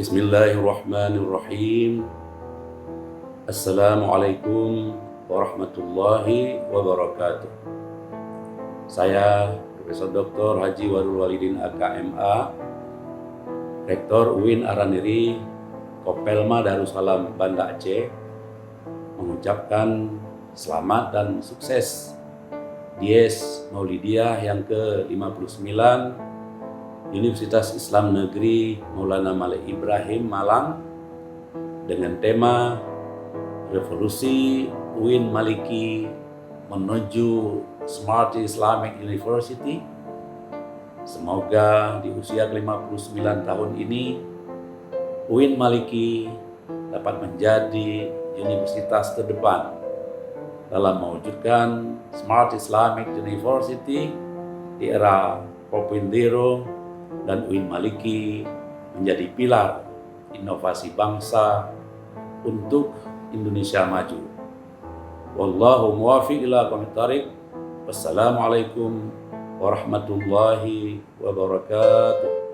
Bismillahirrahmanirrahim. Assalamualaikum warahmatullahi wabarakatuh. Saya Profesor Dr. Haji Warul Walidin AKMA, Rektor UIN Araniri, Kopelma Darussalam Banda Aceh, mengucapkan selamat dan sukses Dies Maulidiyah yang ke-59 Universitas Islam Negeri Maulana Malik Ibrahim Malang dengan tema Revolusi UIN Maliki menuju Smart Islamic University. Semoga di usia ke-59 tahun ini UIN Maliki dapat menjadi universitas terdepan dalam mewujudkan Smart Islamic University di era 4.0 dan UIN Maliki menjadi pilar inovasi bangsa untuk Indonesia maju. Wallahu muwaffiq ila aqwamit thariq. Wassalamualaikum warahmatullahi wabarakatuh.